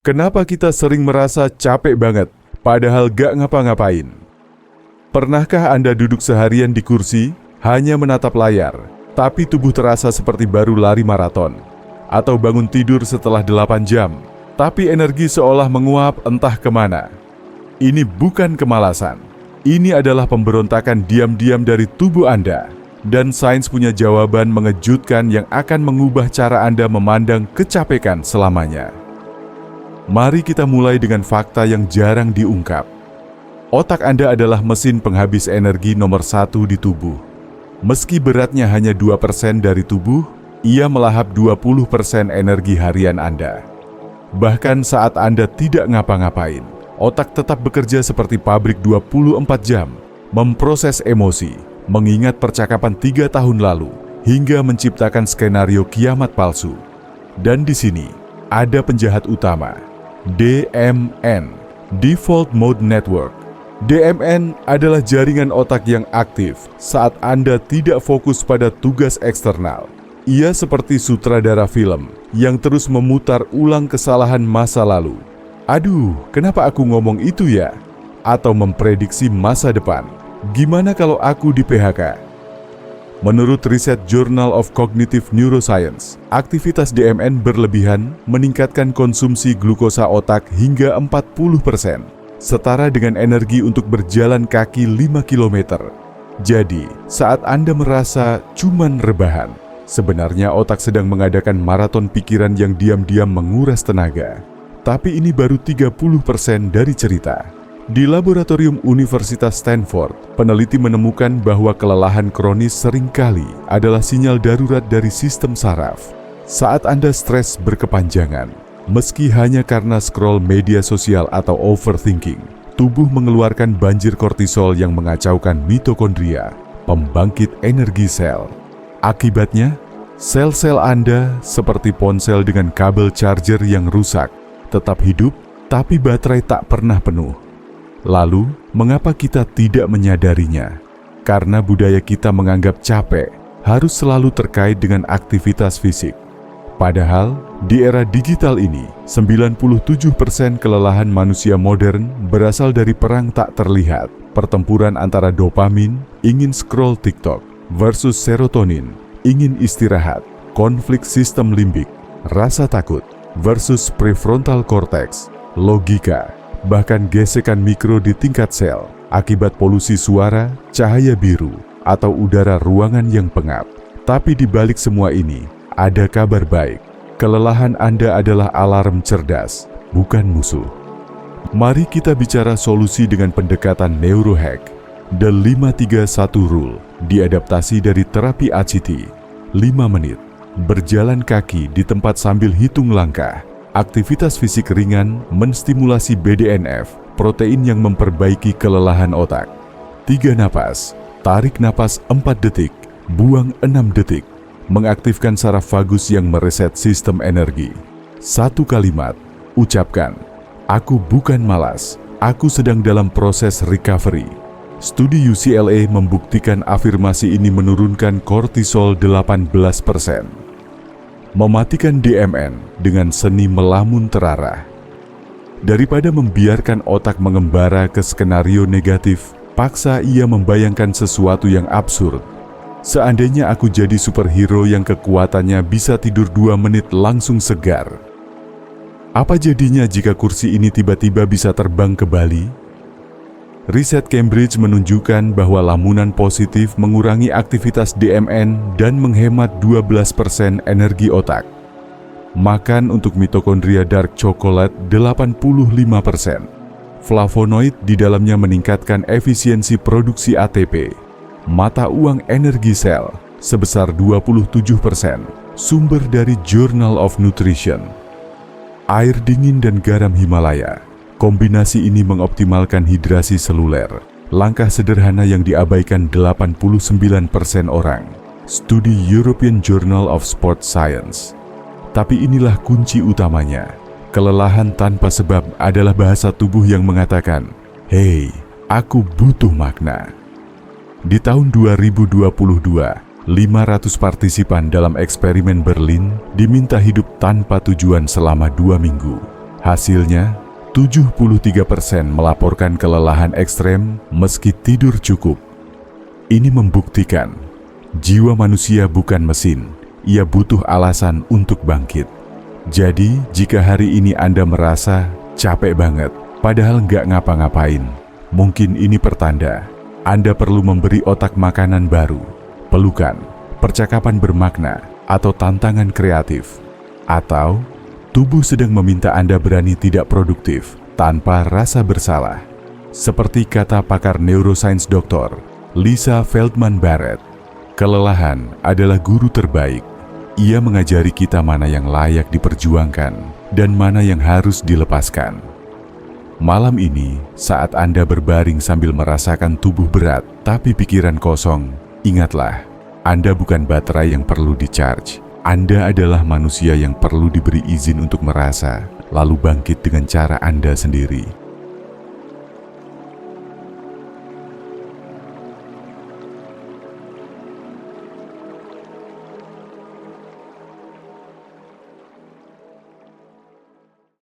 Kenapa kita sering merasa capek banget, padahal gak ngapa-ngapain? Pernahkah Anda duduk seharian di kursi, hanya menatap layar, tapi tubuh terasa seperti baru lari maraton? Atau bangun tidur setelah 8 jam, tapi energi seolah menguap entah kemana? Ini bukan kemalasan. Ini adalah pemberontakan diam-diam dari tubuh Anda. Dan sains punya jawaban mengejutkan yang akan mengubah cara Anda memandang kecapekan selamanya. Mari kita mulai dengan fakta yang jarang diungkap. Otak Anda adalah mesin penghabis energi nomor 1 di tubuh. Meski beratnya hanya 2% dari tubuh, ia melahap 20% energi harian Anda. Bahkan saat Anda tidak ngapa-ngapain, otak tetap bekerja seperti pabrik 24 jam, memproses emosi, mengingat percakapan 3 tahun lalu, hingga menciptakan skenario kiamat palsu. Dan di sini, ada penjahat utama. DMN, Default Mode Network. DMN adalah jaringan otak yang aktif saat Anda tidak fokus pada tugas eksternal. Ia seperti sutradara film yang terus memutar ulang kesalahan masa lalu. Aduh, kenapa aku ngomong itu ya? Atau memprediksi masa depan. Gimana kalau aku di PHK? Menurut riset Journal of Cognitive Neuroscience, aktivitas DMN berlebihan meningkatkan konsumsi glukosa otak hingga 40%, setara dengan energi untuk berjalan kaki 5 km. Jadi, saat Anda merasa cuman rebahan, sebenarnya otak sedang mengadakan maraton pikiran yang diam-diam menguras tenaga. Tapi ini baru 30% dari cerita. Di laboratorium Universitas Stanford, peneliti menemukan bahwa kelelahan kronis seringkali adalah sinyal darurat dari sistem saraf. Saat Anda stres berkepanjangan, meski hanya karena scroll media sosial atau overthinking, tubuh mengeluarkan banjir kortisol yang mengacaukan mitokondria, pembangkit energi sel. Akibatnya, sel-sel Anda seperti ponsel dengan kabel charger yang rusak, tetap hidup, tapi baterai tak pernah penuh. Lalu, mengapa kita tidak menyadarinya? Karena budaya kita menganggap capek harus selalu terkait dengan aktivitas fisik. Padahal, di era digital ini, 97% kelelahan manusia modern berasal dari perang tak terlihat, pertempuran antara dopamin, ingin scroll TikTok, versus serotonin, ingin istirahat, konflik sistem limbik, rasa takut, versus prefrontal cortex, logika, bahkan gesekan mikro di tingkat sel, akibat polusi suara, cahaya biru, atau udara ruangan yang pengap. Tapi di balik semua ini, ada kabar baik. Kelelahan Anda adalah alarm cerdas, bukan musuh. Mari kita bicara solusi dengan pendekatan neurohack. The 531 Rule, diadaptasi dari terapi ACT. 5 menit, berjalan kaki di tempat sambil hitung langkah. Aktivitas fisik ringan menstimulasi BDNF, protein yang memperbaiki kelelahan otak. 3 napas, tarik napas 4 detik, buang 6 detik, mengaktifkan saraf vagus yang mereset sistem energi. 1 kalimat, ucapkan, "Aku bukan malas, aku sedang dalam proses recovery." Studi UCLA membuktikan afirmasi ini menurunkan kortisol 18%. Mematikan DMN dengan seni melamun terarah. Daripada membiarkan otak mengembara ke skenario negatif, paksa ia membayangkan sesuatu yang absurd. Seandainya aku jadi superhero yang kekuatannya bisa tidur 2 menit langsung segar. Apa jadinya jika kursi ini tiba-tiba bisa terbang ke Bali? Riset Cambridge menunjukkan bahwa lamunan positif mengurangi aktivitas DMN dan menghemat 12% energi otak. Makan untuk mitokondria dark chocolate 85%. Flavonoid di dalamnya meningkatkan efisiensi produksi ATP. Mata uang energi sel sebesar 27%. Sumber dari Journal of Nutrition. Air dingin dan garam Himalaya. Kombinasi ini mengoptimalkan hidrasi seluler, langkah sederhana yang diabaikan 89% orang. Studi European Journal of Sport Science. Tapi inilah kunci utamanya. Kelelahan tanpa sebab adalah bahasa tubuh yang mengatakan, "Hei, aku butuh makna." Di tahun 2022, 500 partisipan dalam eksperimen Berlin diminta hidup tanpa tujuan selama 2 minggu. Hasilnya, 73% melaporkan kelelahan ekstrem meski tidur cukup. Ini membuktikan jiwa manusia bukan mesin, ia butuh alasan untuk bangkit. Jadi, jika hari ini Anda merasa capek banget, padahal nggak ngapa-ngapain, mungkin ini pertanda Anda perlu memberi otak makanan baru, pelukan, percakapan bermakna, atau tantangan kreatif. Atau, tubuh sedang meminta Anda berani tidak produktif tanpa rasa bersalah. Seperti kata pakar neuroscience Dr. Lisa Feldman Barrett, kelelahan adalah guru terbaik. Ia mengajari kita mana yang layak diperjuangkan dan mana yang harus dilepaskan. Malam ini, saat Anda berbaring sambil merasakan tubuh berat tapi pikiran kosong, ingatlah, Anda bukan baterai yang perlu di-charge. Anda adalah manusia yang perlu diberi izin untuk merasa, lalu bangkit dengan cara Anda sendiri.